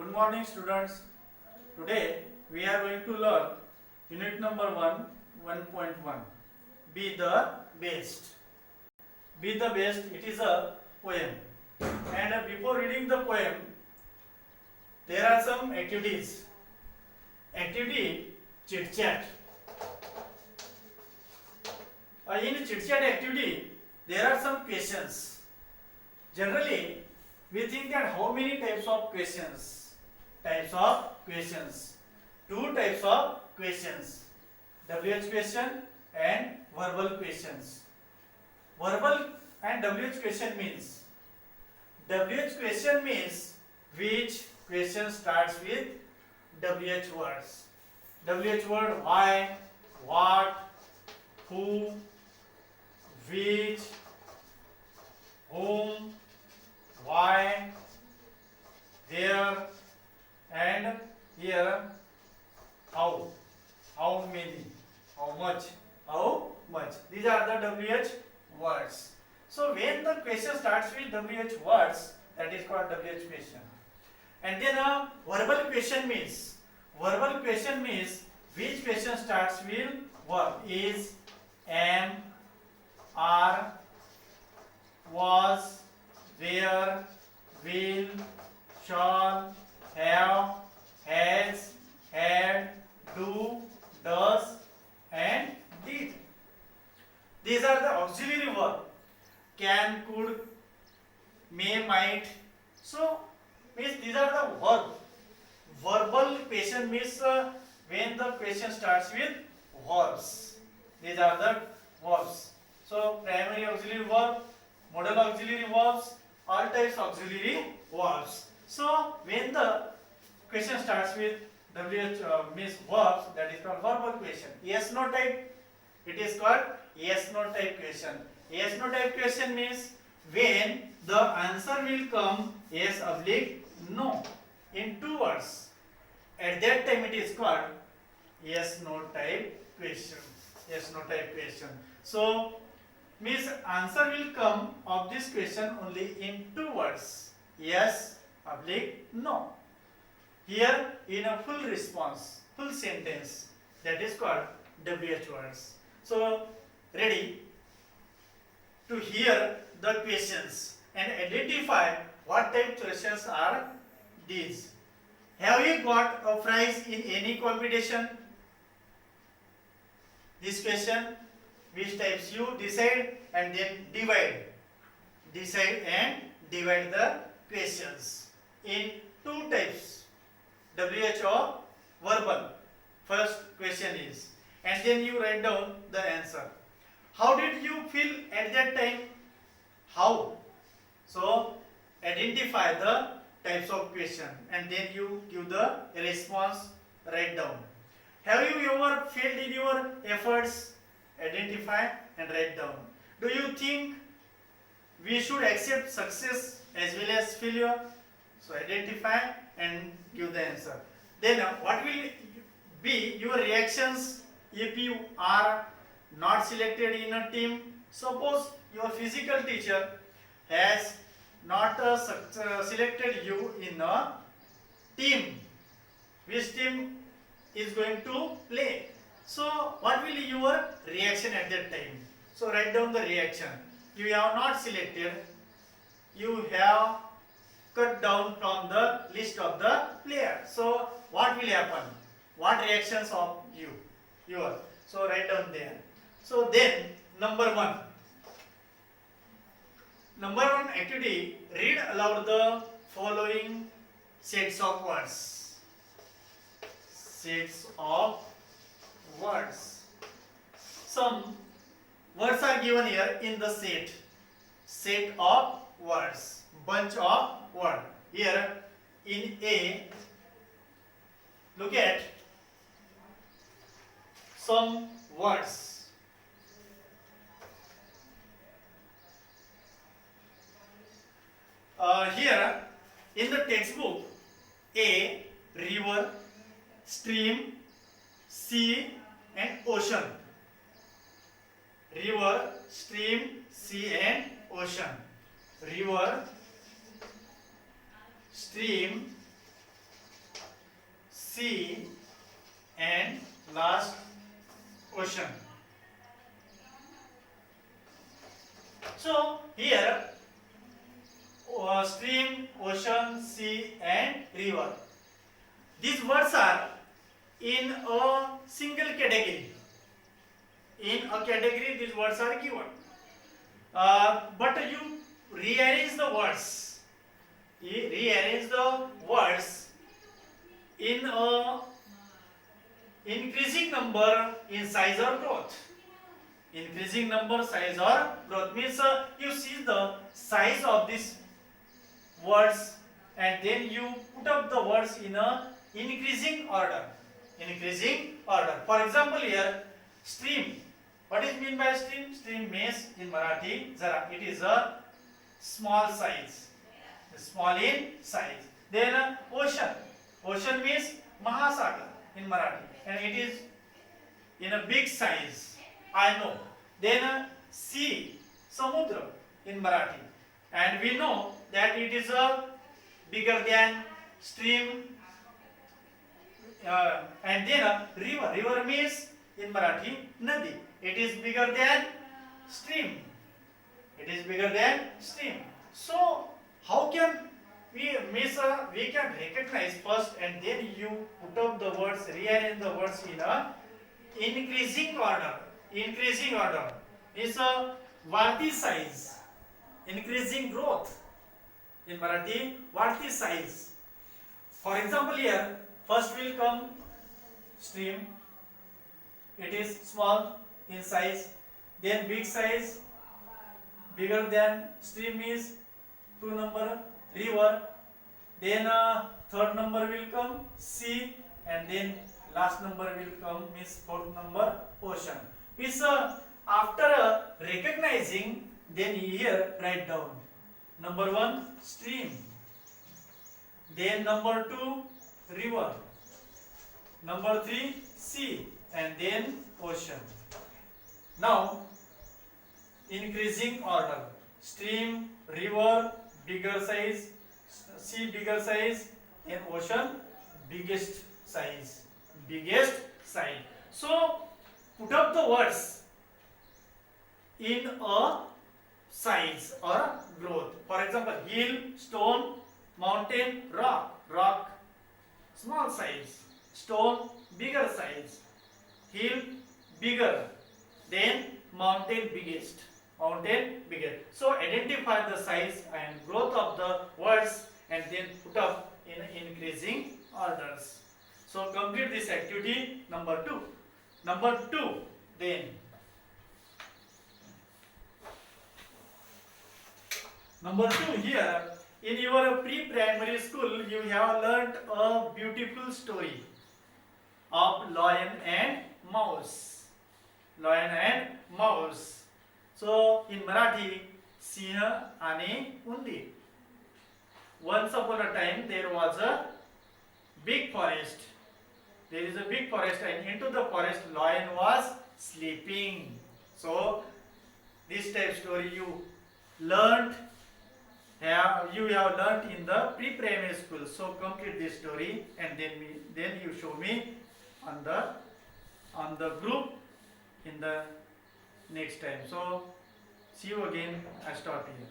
Good morning, students. Today we are going to learn unit number 1, 1.1. Be the best. Be the best, it is a poem. And before reading the poem, there are some activities. Activity chit chat. In chit chat activity, there are some questions. Generally, we think that how many types of questions? Types of questions. Two types of questions. WH question and verbal questions. Verbal and WH question means which question starts with WH words. WH word why, what, who, which, whom, why, there, and here how many, how much. These are the WH words. So when the question starts with WH words, that is called WH question. And then a verbal question means which question starts with verb. Is, am, are, was, were, will, shall, have, has, had, do, does, and did. These are the auxiliary verb. Can, could, may, might. So means these are the verb. Verbal question means when the question starts with verbs. These are the verbs. So primary auxiliary verb, modal auxiliary verbs, all types auxiliary verbs. So when the question starts with WH means verbs, that is called verbal question. Yes no type, it is called yes no type question. Yes no type question means when the answer will come yes oblique no in two words. At that time it is called yes no type question. Yes no type question. So means answer will come of this question only in two words. Yes oblique no. Here in a full response, full sentence, that is called WH words. So ready to hear the questions and identify what type questions are these. Have you got a prize in any competition? This question, which types you decide and then divide. Decide and divide the questions in two types. WH or verbal. First question is, and then you write down the answer. How did you feel at that time? How? So identify the types of question and then you give the response, write down. Have you ever failed in your efforts? Identify and write down. Do you think we should accept success as well as failure? So identify and give the answer. Then what will be your reactions if you are not selected in a team? Suppose your physical teacher has not selected you in a team. Which team is going to play? So what will be your reaction at that time? So write down the reaction. You have not selected. You have cut down from the list of the players. So what will happen? What reactions of your? So write down there. So then number one activity, read aloud the following sets of words. Sets of words. Some words are given here in the set of words, bunch of words. Here in A, look at some words. Here in the textbook, A, river, stream, sea and ocean. River, stream, sea and ocean. River, stream, sea, and last ocean. So here stream, ocean, sea, and river. These words are in a single category. In a category, these words are given. But you rearrange the words. You rearrange the words in a increasing number in size or growth. Increasing number, size or growth means you see the size of these words and then you put up the words in a increasing order. Increasing order. For example, here stream. What is mean by stream? Stream means in Marathi, it is a small size. Small in size. Then ocean. Ocean means Mahasagar in Marathi, and it is in a big size. I know. Then sea, Samudra in Marathi, and we know that it is a bigger than stream. And then river. River means in Marathi Nadi. It is bigger than stream. It is bigger than stream. So how can we can recognize first and then you put up the words, rearrange the words in a increasing order. Increasing order is a Varti size. Increasing growth. In Marathi, Varti size. For example, here first will come stream. It is small in size. Then big size, bigger than stream is 2 number river. Then third number will come sea, and then last number will come means fourth number ocean. Means after recognizing, then here write down number 1 stream, then number 2 river, number 3 sea, and then ocean. Now increasing order: stream, river, bigger size, sea bigger size, then ocean biggest size. Biggest size. So put up the words in a size or growth. For example, hill, stone, mountain, rock. Rock small size, stone bigger size, hill bigger, then mountain biggest. Mountain bigger. So identify the size and growth of the words and then put up in increasing orders. So complete this activity number 2. Number 2, then number 2 here, in your pre-primary school you have learnt a beautiful story of lion and mouse. Lion and mouse. So in Marathi, Sinha आणि Undi. Once upon a time there was a big forest. There is a big forest, and into the forest lion was sleeping. So this type story you learned, you have learnt in the pre-primary school. So complete this story and then you show me on the group in the next time. So see you again. I stop here.